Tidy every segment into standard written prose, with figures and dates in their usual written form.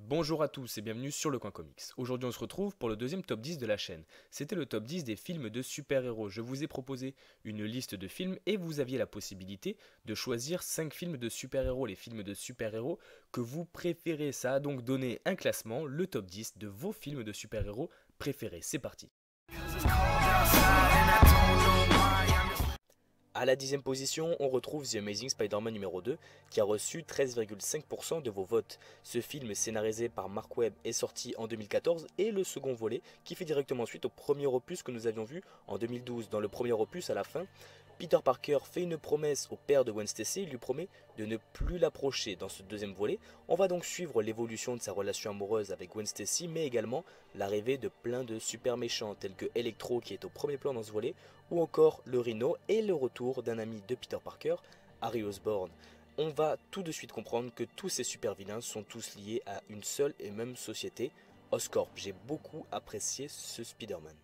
Bonjour à tous et bienvenue sur le Coin Comics. Aujourd'hui on se retrouve pour le deuxième top 10 de la chaîne. C'était le top 10 des films de super-héros. Je vous ai proposé une liste de films et vous aviez la possibilité de choisir 5 films de super-héros, les films de super-héros que vous préférez. Ça a donc donné un classement, le top 10 de vos films de super-héros préférés. C'est parti. À la 10e position, on retrouve The Amazing Spider-Man numéro 2 qui a reçu 13,5% de vos votes. Ce film scénarisé par Mark Webb est sorti en 2014 et le second volet qui fait directement suite au premier opus que nous avions vu en 2012. Dans le premier opus, à la fin, Peter Parker fait une promesse au père de Gwen Stacy, il lui promet de ne plus l'approcher. Dans ce deuxième volet, on va donc suivre l'évolution de sa relation amoureuse avec Gwen Stacy, mais également l'arrivée de plein de super méchants tels que Electro qui est au premier plan dans ce volet, ou encore le Rhino et le retour d'un ami de Peter Parker, Harry Osborn. On va tout de suite comprendre que tous ces super vilains sont tous liés à une seule et même société, Oscorp. J'ai beaucoup apprécié ce Spider-Man.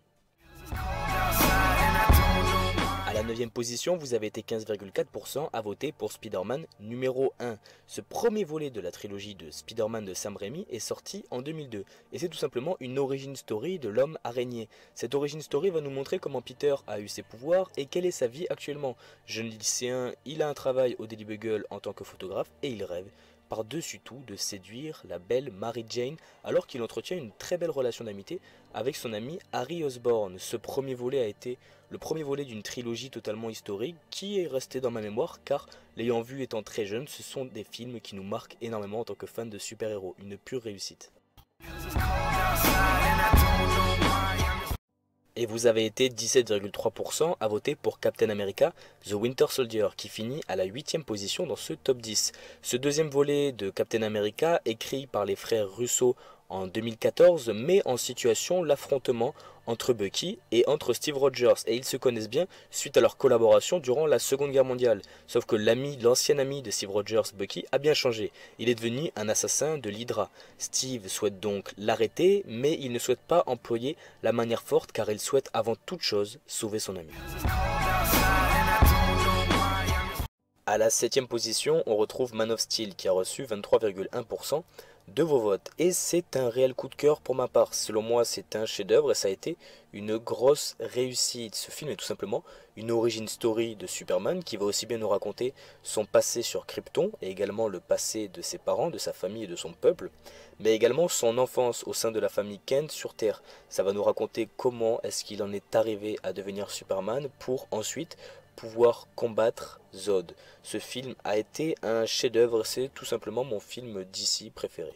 À la 9e position, vous avez été 15,4% à voter pour Spider-Man numéro 1. Ce premier volet de la trilogie de Spider-Man de Sam Raimi est sorti en 2002. Et c'est tout simplement une origin story de l'homme araignée. Cette origin story va nous montrer comment Peter a eu ses pouvoirs et quelle est sa vie actuellement. Jeune lycéen, il a un travail au Daily Bugle en tant que photographe et il rêve par-dessus tout de séduire la belle Mary Jane alors qu'il entretient une très belle relation d'amitié avec son ami Harry Osborn. Ce premier volet a été le premier volet d'une trilogie totalement historique qui est resté dans ma mémoire car l'ayant vu étant très jeune, ce sont des films qui nous marquent énormément en tant que fans de super-héros, une pure réussite. Et vous avez été 17,3% à voter pour Captain America The Winter Soldier qui finit à la 8e position dans ce top 10. Ce deuxième volet de Captain America, écrit par les frères Russo en 2014, met en situation l'affrontement entre Bucky et entre Steve Rogers, et ils se connaissent bien suite à leur collaboration durant la Seconde Guerre mondiale. Sauf que l'ancien ami de Steve Rogers, Bucky, a bien changé. Il est devenu un assassin de l'Hydra. Steve souhaite donc l'arrêter, mais il ne souhaite pas employer la manière forte car il souhaite avant toute chose sauver son ami. À la 7e position, on retrouve Man of Steel qui a reçu 23,1% de vos votes. Et c'est un réel coup de cœur pour ma part. Selon moi, c'est un chef-d'œuvre et ça a été une grosse réussite. Ce film est tout simplement une origin story de Superman qui va aussi bien nous raconter son passé sur Krypton et également le passé de ses parents, de sa famille et de son peuple, mais également son enfance au sein de la famille Kent sur Terre. Ça va nous raconter comment est-ce qu'il en est arrivé à devenir Superman pour ensuite pouvoir combattre Zod. Ce film a été un chef-d'œuvre, c'est tout simplement mon film DC préféré.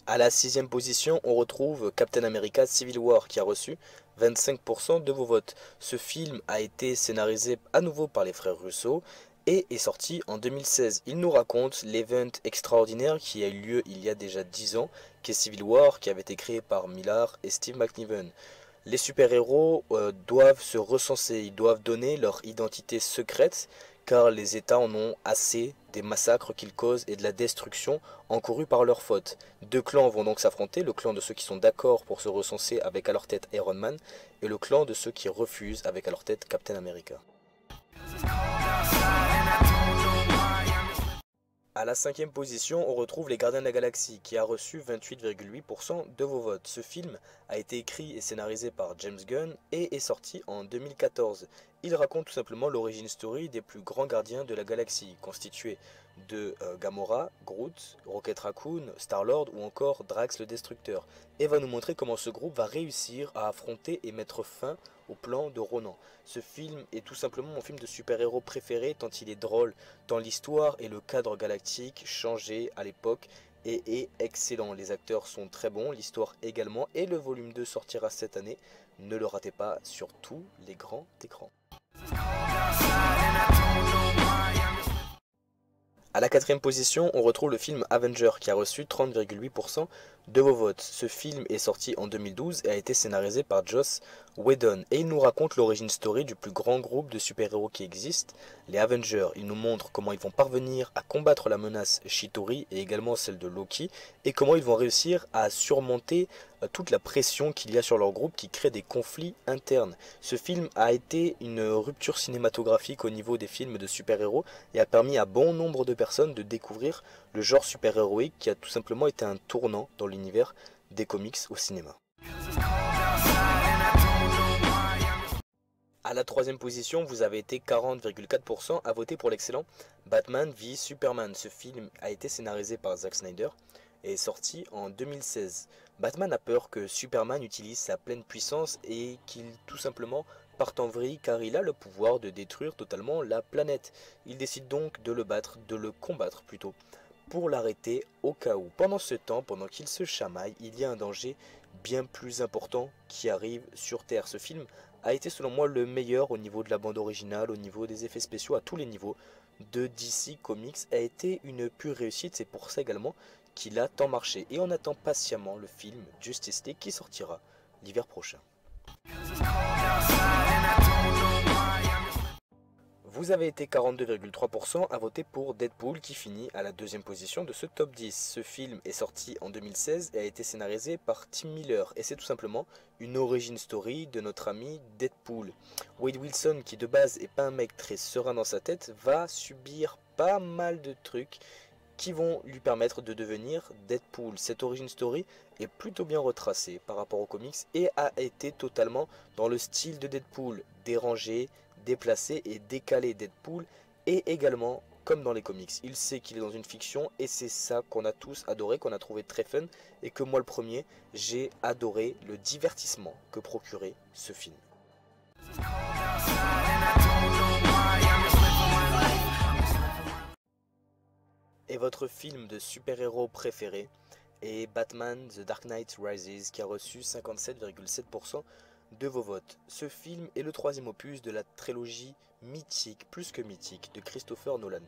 À la 6e position, on retrouve Captain America Civil War qui a reçu 25% de vos votes. Ce film a été scénarisé à nouveau par les frères Russo et est sorti en 2016. Il nous raconte l'event extraordinaire qui a eu lieu il y a déjà 10 ans, qu'est Civil War, qui avait été créé par Millar et Steve McNiven. Les super-héros doivent se recenser, ils doivent donner leur identité secrète car les États en ont assez des massacres qu'ils causent et de la destruction encourue par leur faute. Deux clans vont donc s'affronter, le clan de ceux qui sont d'accord pour se recenser avec à leur tête Iron Man et le clan de ceux qui refusent avec à leur tête Captain America. À la 5e position, on retrouve Les Gardiens de la Galaxie qui a reçu 28,8% de vos votes. Ce film a été écrit et scénarisé par James Gunn et est sorti en 2014. Il raconte tout simplement l'origine story des plus grands gardiens de la galaxie, constitués de Gamora, Groot, Rocket Raccoon, Star-Lord ou encore Drax le Destructeur, et va nous montrer comment ce groupe va réussir à affronter et mettre fin au plan de Ronan. Ce film est tout simplement mon film de super-héros préféré tant il est drôle, tant l'histoire et le cadre galactique changé à l'époque et est excellent. Les acteurs sont très bons, l'histoire également, et le volume 2 sortira cette année. Ne le ratez pas sur tous les grands écrans. À la 4e position, on retrouve le film Avenger qui a reçu 30,8% de vos votes. Ce film est sorti en 2012 et a été scénarisé par Joss Whedon et il nous raconte l'origine story du plus grand groupe de super-héros qui existe, les Avengers. Il nous montre comment ils vont parvenir à combattre la menace Chitauri et également celle de Loki et comment ils vont réussir à surmonter toute la pression qu'il y a sur leur groupe qui crée des conflits internes. Ce film a été une rupture cinématographique au niveau des films de super-héros et a permis à bon nombre de personnes de découvrir le genre super-héroïque qui a tout simplement été un tournant dans l'univers des comics au cinéma. À la troisième position, vous avez été 40,4% à voter pour l'excellent Batman v Superman. Ce film a été scénarisé par Zack Snyder et est sorti en 2016. Batman a peur que Superman utilise sa pleine puissance et qu'il tout simplement parte en vrille car il a le pouvoir de détruire totalement la planète. Il décide donc de le battre, de le combattre plutôt, pour l'arrêter au cas où. Pendant ce temps, pendant qu'il se chamaille, il y a un danger bien plus important qui arrive sur Terre. Ce film a été selon moi le meilleur au niveau de la bande originale, au niveau des effets spéciaux, à tous les niveaux de DC Comics, a été une pure réussite. C'est pour ça également qu'il a tant marché. Et on attend patiemment le film Justice League qui sortira l'hiver prochain. Vous avez été 42,3% à voter pour Deadpool qui finit à la deuxième position de ce top 10. Ce film est sorti en 2016 et a été scénarisé par Tim Miller et c'est tout simplement une origin story de notre ami Deadpool. Wade Wilson, qui de base est pas un mec très serein dans sa tête, va subir pas mal de trucs qui vont lui permettre de devenir Deadpool. Cette origin story est plutôt bien retracée par rapport aux comics et a été totalement dans le style de Deadpool, dérangé, déplacé et décalé Deadpool, et également comme dans les comics. Il sait qu'il est dans une fiction et c'est ça qu'on a tous adoré, qu'on a trouvé très fun et que moi le premier, j'ai adoré le divertissement que procurait ce film. Et votre film de super-héros préféré est Batman The Dark Knight Rises qui a reçu 57,7% de vos votes. Ce film est le troisième opus de la trilogie mythique, plus que mythique, de Christopher Nolan.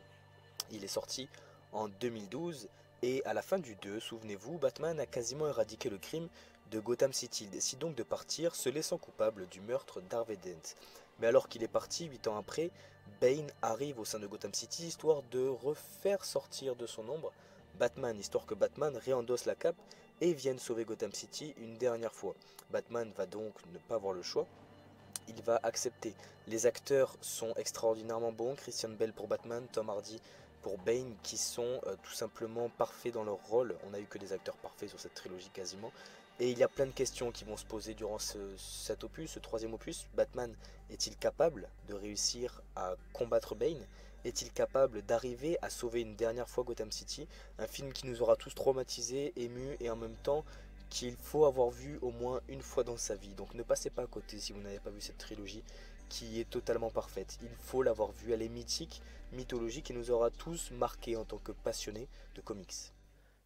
Il est sorti en 2012 et à la fin du 2, souvenez-vous, Batman a quasiment éradiqué le crime de Gotham City. Il décide donc de partir, se laissant coupable du meurtre d'Harvey Dent. Mais alors qu'il est parti 8 ans après, Bane arrive au sein de Gotham City histoire de refaire sortir de son ombre Batman, histoire que Batman réendosse la cape et vienne sauver Gotham City une dernière fois. Batman va donc ne pas avoir le choix, il va accepter. Les acteurs sont extraordinairement bons, Christian Bale pour Batman, Tom Hardy pour Bane, qui sont tout simplement parfaits dans leur rôle. On n'a eu que des acteurs parfaits sur cette trilogie quasiment. Et il y a plein de questions qui vont se poser durant cet opus, ce troisième opus. Batman est-il capable de réussir à combattre Bane? Est-il capable d'arriver à sauver une dernière fois Gotham City? Un film qui nous aura tous traumatisés, émus et en même temps qu'il faut avoir vu au moins une fois dans sa vie. Donc ne passez pas à côté si vous n'avez pas vu cette trilogie qui est totalement parfaite. Il faut l'avoir vue, elle est mythique, mythologique et nous aura tous marqués en tant que passionnés de comics.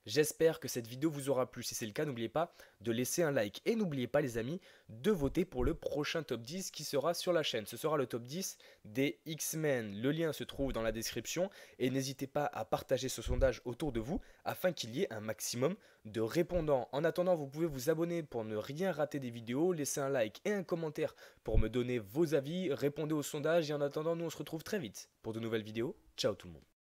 J'espère que cette vidéo vous aura plu. Si c'est le cas, n'oubliez pas de laisser un like. Et n'oubliez pas les amis de voter pour le prochain top 10 qui sera sur la chaîne. Ce sera le top 10 des X-Men. Le lien se trouve dans la description. Et n'hésitez pas à partager ce sondage autour de vous afin qu'il y ait un maximum de répondants. En attendant, vous pouvez vous abonner pour ne rien rater des vidéos. Laisser un like et un commentaire pour me donner vos avis. Répondez au sondage. Et en attendant, nous on se retrouve très vite pour de nouvelles vidéos. Ciao tout le monde.